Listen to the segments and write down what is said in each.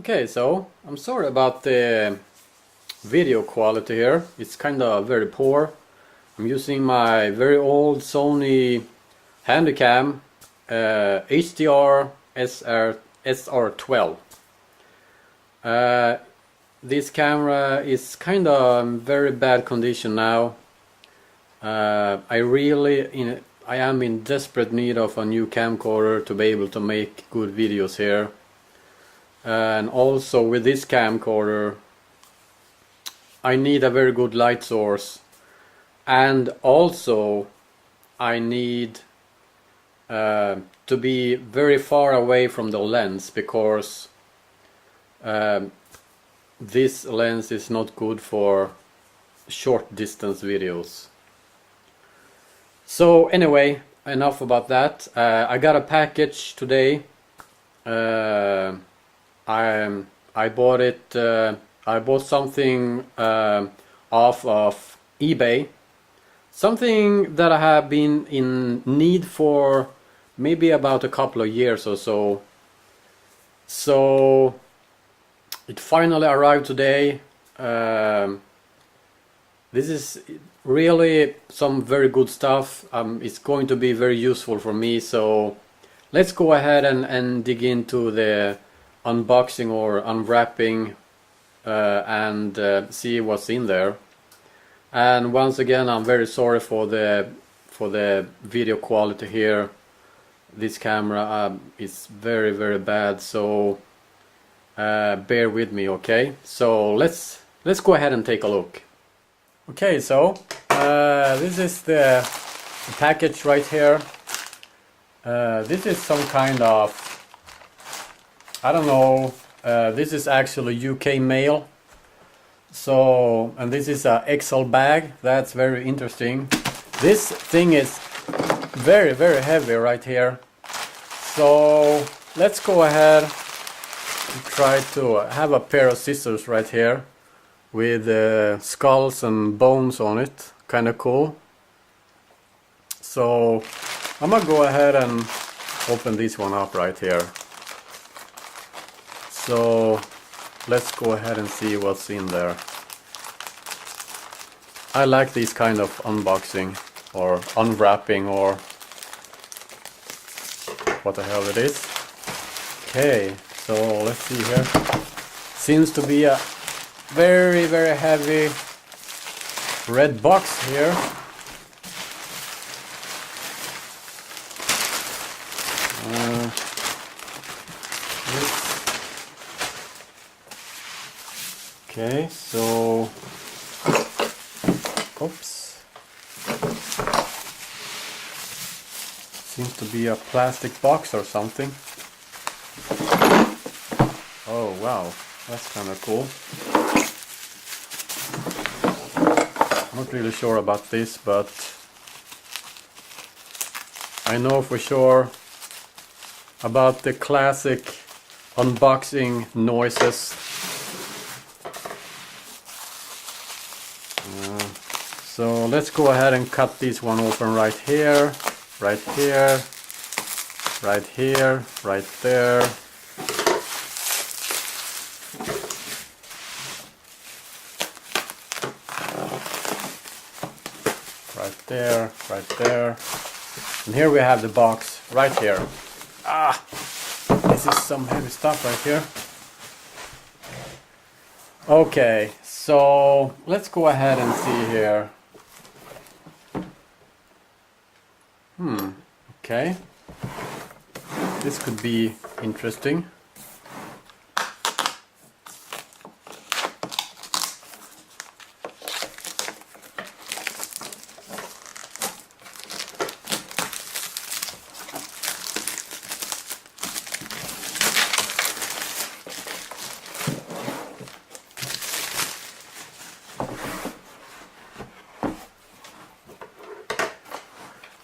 Okay, so I'm sorry about the video quality here. It's kinda very poor. I'm using my very old Sony Handycam HDR SR12. This camera is kinda very bad condition now. I am in desperate need of a new camcorder to be able to make good videos here. And also with this camcorder I need a very good light source, and also I need to be very far away from the lens, because this lens is not good for short distance videos. So anyway, enough about that. I got a package today. I bought it. I bought something off of eBay. Something that I have been in need for maybe about a couple of years or so. So it finally arrived today. This is really some very good stuff. It's going to be very useful for me. So let's go ahead and dig into the unboxing or unwrapping and see what's in there. And once again, I'm very sorry for the video quality here. This camera is very bad, so bear with me, okay? So let's go ahead and take a look. Okay, so this is the package right here. This is some kind of, I don't know, this is actually UK mail. So, and this is a XL bag. That's very interesting. This thing is very heavy right here. So let's go ahead and try to have a pair of scissors right here with skulls and bones on it. Kind of cool. So I'm gonna go ahead and open this one up right here. So let's go ahead and see what's in there. I like this kind of unboxing or unwrapping, or what the hell it is. Okay, so let's see here. Seems to be a very heavy red box here. Okay, so oops, seems to be a plastic box or something. Oh wow, that's kind of cool. I'm not really sure about this, but I know for sure about the classic unboxing noises. So let's go ahead and cut this one open right here, right here, right here, right there. Right there, right there. And here we have the box right here. Ah, this is some heavy stuff right here. Okay, so let's go ahead and see here. Okay. This could be interesting.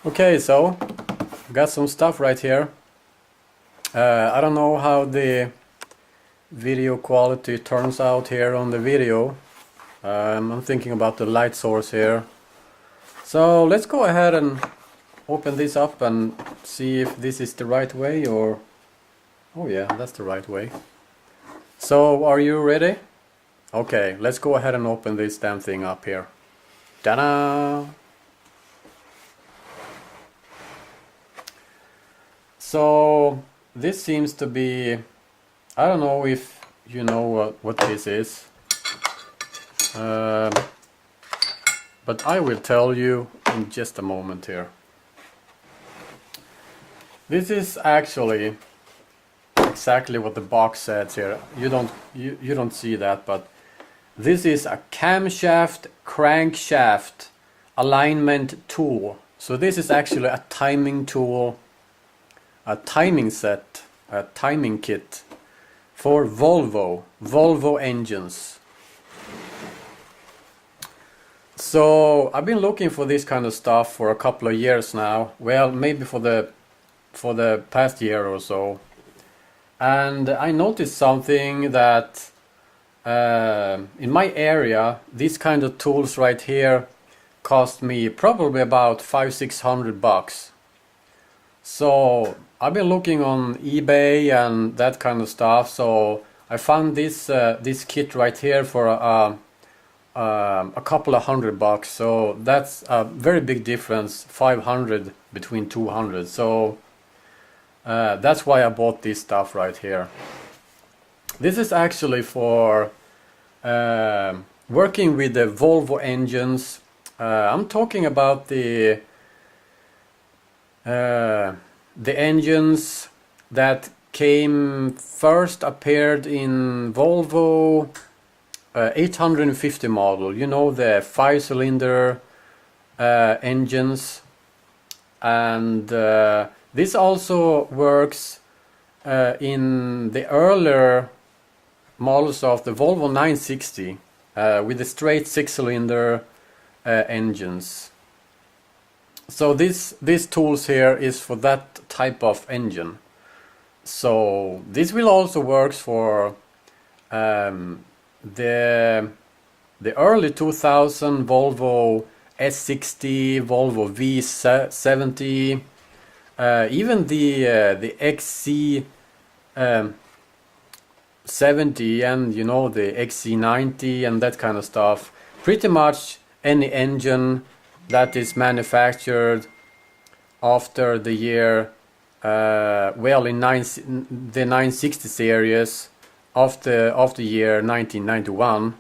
Okay, so got some stuff right here. I don't know how the video quality turns out here on the video. I'm thinking about the light source here. So let's go ahead and open this up and see if this is the right way, or... Oh yeah, that's the right way. So are you ready? Okay, let's go ahead and open this damn thing up here. Ta-da! So this seems to be, I don't know if you know what this is, but I will tell you in just a moment here. This is actually exactly what the box says here. You don't see that, but this is a camshaft crankshaft alignment tool. So this is actually a timing tool, a timing set, a timing kit for Volvo engines. So I've been looking for this kind of stuff for a couple of years now. Well, maybe for the past year or so. And I noticed something that in my area, these kind of tools right here cost me probably about $500-600. So I've been looking on eBay and that kind of stuff. So I found this kit right here for a couple of $100. So that's a very big difference, 500 between 200. So that's why I bought this stuff right here. This is actually for working with the Volvo engines. I'm talking about the engines that appeared in Volvo 850 model. You know, the 5-cylinder engines, and this also works in the earlier models of the Volvo 960 with the straight 6-cylinder engines. So these tools here is for that type of engine. So this will also work for the early 2000 Volvo S60, Volvo V70. Even the XC 70 and you know the XC90 and that kind of stuff. Pretty much any engine that is manufactured after the year well in the 960 series of the year 1991.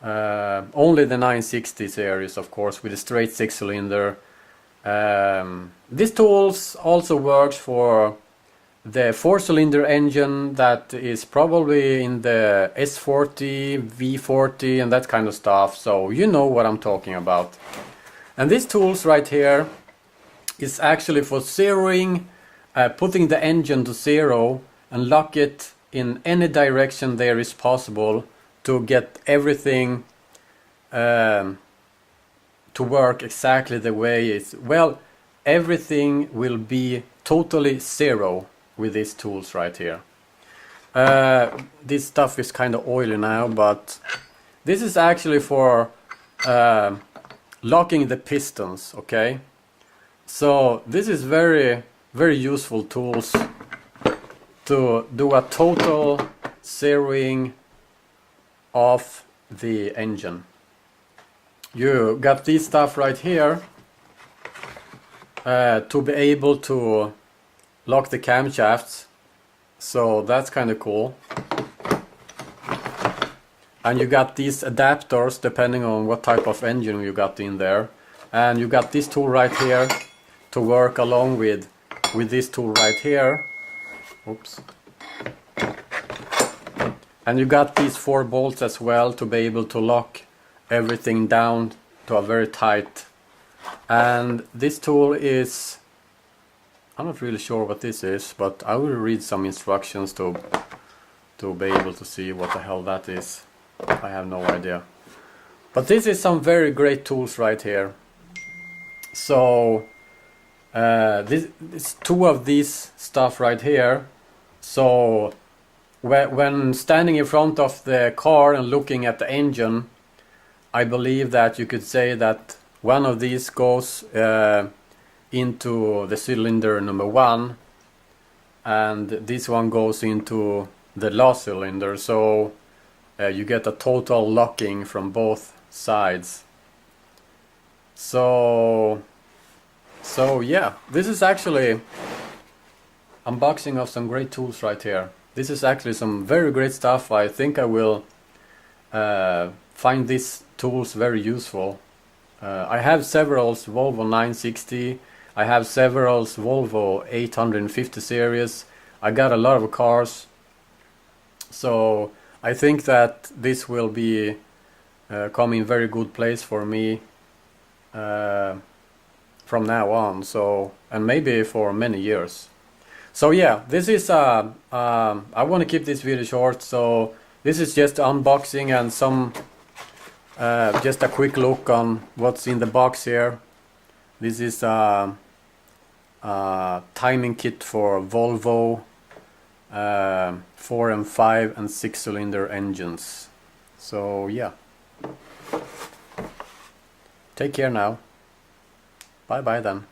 Only the 960 series, of course, with a straight 6-cylinder. These tools also works for the 4-cylinder engine that is probably in the S40, V40 and that kind of stuff. So you know what I'm talking about. And these tools right here is actually for zeroing, putting the engine to zero and lock it in any direction there is possible to get everything to work exactly the way it's. Well, everything will be totally zero with these tools right here. This stuff is kind of oily now, but this is actually for locking the pistons, okay? So this is very useful tools to do a total zeroing of the engine. You got this stuff right here to be able to lock the camshafts, so that's kind of cool. And you got these adapters depending on what type of engine you got in there, and you got this tool right here to work along with this tool right here. Oops. And you got these 4 bolts as well to be able to lock everything down to a very tight. And this tool is, I'm not really sure what this is, but I will read some instructions to be able to see what the hell that is. I have no idea. But this is some very great tools right here. So this 2 of these stuff right here. So when standing in front of the car and looking at the engine, I believe that you could say that one of these goes into the cylinder number 1, and this one goes into the last cylinder, so you get a total locking from both sides. So yeah, this is actually unboxing of some great tools right here. This is actually some very great stuff. I think I will find these tools very useful. I have several Volvo 960, I have several Volvo 850 series, I got a lot of cars, so I think that this will be come in very good place for me from now on, so, and maybe for many years. So yeah, this is I want to keep this video short, so this is just unboxing and some just a quick look on what's in the box here. This is a timing kit for Volvo 4 and 5 and 6 cylinder engines. So yeah, take care now. Bye bye then.